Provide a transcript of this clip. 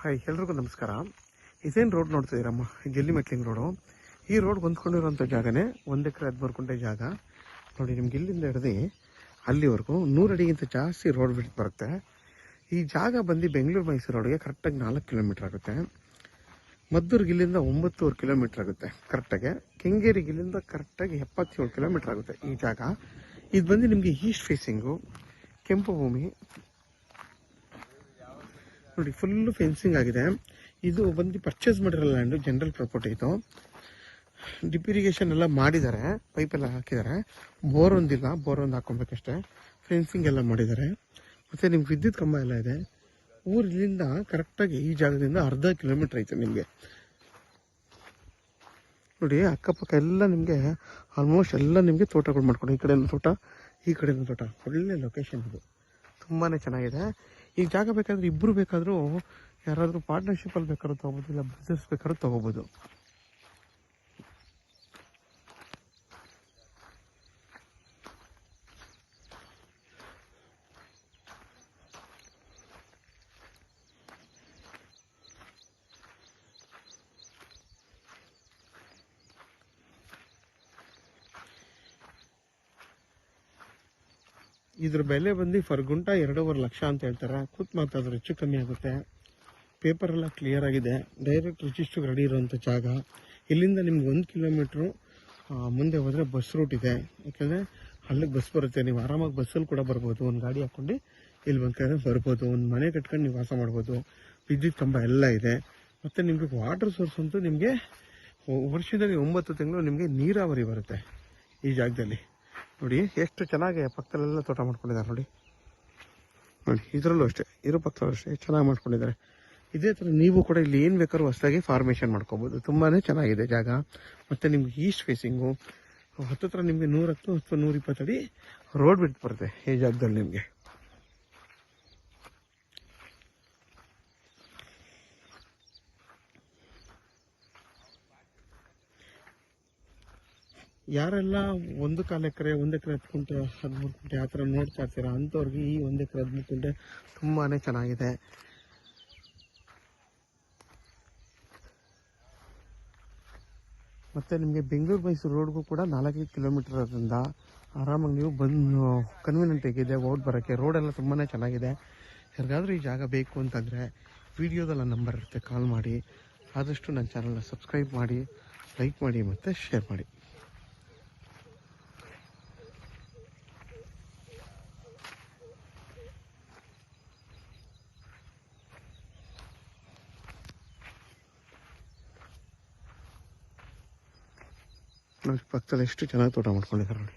Hi, ಎಲ್ರಿಗೂ ನಮಸ್ಕಾರ. ಇದೇನು ರೋಡ್ ನೋಡ್ತಿದ್ದೀರಮ್ಮ, ಗೆಲ್ಲಿ ಮೆಟ್ಲಿಂಗ್ ರೋಡು. ಈ ರೋಡ್ ಹೊಂದ್ಕೊಂಡಿರೋಂಥ ಜಾಗನೇ 1 ಎಕರೆ 13 ಗುಂಟೆ ಜಾಗ ನೋಡಿ. ನಿಮ್ಗೆ ಇಲ್ಲಿಂದ ಹಿಡಿದು ಅಲ್ಲಿವರೆಗೂ 100 ಅಡಿಗಿಂತ ಜಾಸ್ತಿ ರೋಡ್ ಬಿಟ್ಟು ಬರುತ್ತೆ. ಈ ಜಾಗ ಬಂದು ಬೆಂಗಳೂರು ಮೈಸೂರು ರೋಡ್ಗೆ ಕರೆಕ್ಟಾಗಿ 4 ಕಿಲೋಮೀಟ್ರ್ ಆಗುತ್ತೆ. ಮದ್ದೂರಿಗಿಲ್ಲಿಂದ 9.25 ಕಿಲೋಮೀಟ್ರ್ ಆಗುತ್ತೆ ಕರೆಕ್ಟಾಗಿ. ಕೆಂಗೇರಿಗಿಲ್ಲಿಂದ ಕರೆಕ್ಟಾಗಿ 77 ಕಿಲೋಮೀಟ್ರ್ ಆಗುತ್ತೆ ಈ ಜಾಗ. ಇದು ಬಂದು ನಿಮಗೆ ಈಸ್ಟ್ ಫೇಸಿಂಗು, ಕೆಂಪು ಭೂಮಿ ನೋಡಿ, ಫುಲ್ಲು ಫೆನ್ಸಿಂಗ್ ಆಗಿದೆ. ಇದು ಬಂದು ಪರ್ಚೇಸ್ ಮಾಡಿರೋ ಲ್ಯಾಂಡು, ಜನರಲ್ ಪ್ರಾಪರ್ಟಿ. ಇದು ಡಿಪ್ ಇರಿಗೇಷನ್ ಎಲ್ಲ ಮಾಡಿದ್ದಾರೆ, ಪೈಪೆಲ್ಲ ಹಾಕಿದ್ದಾರೆ. ಬೋರ್ ಒಂದಿಲ್ಲ, ಬೋರ್ ಒಂದು ಹಾಕೊಬೇಕಷ್ಟೇ. ಫೆನ್ಸಿಂಗ್ ಎಲ್ಲ ಮಾಡಿದ್ದಾರೆ. ಮತ್ತು ನಿಮ್ಗೆ ವಿದ್ಯುತ್ ಕಂಬ ಎಲ್ಲ ಇದೆ. ಊರಿನಿಂದ ಕರೆಕ್ಟಾಗಿ ಈ ಜಾಗದಿಂದ ಅರ್ಧ ಕಿಲೋಮೀಟ್ರ್ ಐತೆ ನಿಮಗೆ ನೋಡಿ. ಅಕ್ಕಪಕ್ಕ ಎಲ್ಲ ನಿಮಗೆ ಆಲ್ಮೋಸ್ಟ್ ಎಲ್ಲ ನಿಮಗೆ ತೋಟಗಳು ಮಾಡ್ಕೊಂಡು, ಈ ಕಡೆಯಿಂದ ತೋಟ, ಈ ಕಡೆಯಿಂದ ತೋಟ. ಒಳ್ಳೆ ಲೊಕೇಶನ್ ಇದು, ತುಂಬಾ ಚೆನ್ನಾಗಿದೆ. ಈ ಜಾಗ ಬೇಕಾದರೆ ಇಬ್ಬರು ಬೇಕಾದರೂ, ಯಾರಾದರೂ ಪಾರ್ಟ್ನರ್ಶಿಪ್ಪಲ್ಲಿ ಬೇಕಾದ್ರೂ ತೊಗೋಬೋದು, ಇಲ್ಲ ಬಿಸ್ನೆಸ್ ಬೇಕಾದ್ರೂ ತೊಗೋಬೋದು. ಇದ್ರ ಬೆಲೆ ಬಂದು ಫರ್ ಗುಂಟ 2.5 ಲಕ್ಷ ಅಂತ ಹೇಳ್ತಾರೆ. ಕೂತ್ ಮಾತಾಡಿದ್ರೆ ಹೆಚ್ಚು ಕಮ್ಮಿ ಆಗುತ್ತೆ. ಪೇಪರ್ ಎಲ್ಲ ಕ್ಲಿಯರ್ ಆಗಿದೆ. ಡೈರೆಕ್ಟ್ ರಿಜಿಸ್ಟ್ರಿಗೆ ರೆಡಿ ಇರೋಂಥ ಜಾಗ. ಇಲ್ಲಿಂದ ನಿಮ್ಗೆ 1 ಕಿಲೋಮೀಟ್ರು ಮುಂದೆ ಹೋದರೆ ಬಸ್ ರೂಟ್ ಇದೆ. ಯಾಕೆಂದರೆ ಅಲ್ಲಿಗೆ ಬಸ್ ಬರುತ್ತೆ. ನೀವು ಆರಾಮಾಗಿ ಬಸ್ಸಲ್ಲಿ ಕೂಡ ಬರ್ಬೋದು. ಒಂದು ಗಾಡಿ ಹಾಕ್ಕೊಂಡು ಇಲ್ಲಿ ಬೇಕಾದ್ರೆ ಬರ್ಬೋದು. ಒಂದು ಮನೆ ಕಟ್ಕೊಂಡು ನೀವು ವಾಸ ಮಾಡ್ಬೋದು. ವಿದ್ಯುತ್ ಕಂಬ ಎಲ್ಲ ಇದೆ. ಮತ್ತು ನಿಮಗೆ ವಾಟರ್ ಸೋರ್ಸ್ ಅಂತೂ ನಿಮಗೆ ವರ್ಷದಲ್ಲಿ 9 ತಿಂಗಳು ನಿಮಗೆ ನೀರಾವರಿ ಬರುತ್ತೆ ಈ ಜಾಗದಲ್ಲಿ. ನೋಡಿ ಎಷ್ಟು ಚೆನ್ನಾಗಿ ಪಕ್ಕದಲ್ಲೆಲ್ಲ ತೋಟ ಮಾಡ್ಕೊಂಡಿದ್ದಾರೆ ನೋಡಿ. ಇದರಲ್ಲೂ ಅಷ್ಟೇ, ಇರೋ ಪಕ್ಕದಲ್ಲೂ ಅಷ್ಟೇ ಚೆನ್ನಾಗಿ ಮಾಡ್ಕೊಂಡಿದ್ದಾರೆ. ಇದೇ ಥರ ನೀವು ಕೂಡ ಇಲ್ಲಿ ಏನು ಬೇಕಾದ್ರೂ ಹೊಸದಾಗಿ ಫಾರ್ಮೇಷನ್ ಮಾಡ್ಕೋಬೋದು. ತುಂಬಾ ಚೆನ್ನಾಗಿದೆ ಜಾಗ. ಮತ್ತು ನಿಮ್ಗೆ ಈಸ್ಟ್ ಫೇಸಿಂಗು ಹತ್ತಿರ ನಿಮಗೆ 110 ಅಥವಾ 120 ಅಡಿ ರೋಡ್ ಬಿಟ್ಟು ಬರುತ್ತೆ ಈ ಜಾಗದಲ್ಲಿ ನಿಮಗೆ. ಯಾರೆಲ್ಲ 1.25 ಎಕರೆ, 1 ಎಕರೆ 10 ಗುಂಟೆ, 13 ಗುಂಟೆ ಆ ಥರ ನೋಡ್ತಾ ಇರ್ತೀರ, ಅಂಥವ್ರಿಗೆ ಈ 1 ಎಕರೆ 13 ಗುಂಟೆ ತುಂಬಾ ಚೆನ್ನಾಗಿದೆ. ಮತ್ತು ನಿಮಗೆ ಬೆಂಗಳೂರು ಮೈಸೂರು ರೋಡ್ಗೂ ಕೂಡ 4 ಕಿಲೋಮೀಟರ್ ಇರೋದ್ರಿಂದ ಆರಾಮಾಗಿ ನೀವು ಬಂದು ಕನ್ವೀನಿಯೆಂಟ್ ಆಗಿದೆ ಓಟ್ ಬರೋಕ್ಕೆ. ರೋಡೆಲ್ಲ ತುಂಬಾ ಚೆನ್ನಾಗಿದೆ. ಯಾರಿಗಾದ್ರೂ ಈ ಜಾಗ ಬೇಕು ಅಂತಂದರೆ ವಿಡಿಯೋದಲ್ಲ ನಂಬರ್ ಇರುತ್ತೆ, ಕಾಲ್ ಮಾಡಿ. ಆದಷ್ಟು ನನ್ನ ಚಾನಲ್ನ ಸಬ್ಸ್ಕ್ರೈಬ್ ಮಾಡಿ, ಲೈಕ್ ಮಾಡಿ ಮತ್ತು ಶೇರ್ ಮಾಡಿ. ನೋಡಿ ಪಕ್ಕದಲ್ಲಿ ಎಷ್ಟು ಚೆನ್ನಾಗಿ ತೋಟ ಮಾಡ್ಕೊಂಡಿದ್ದಾರೆ ನೋಡಿ.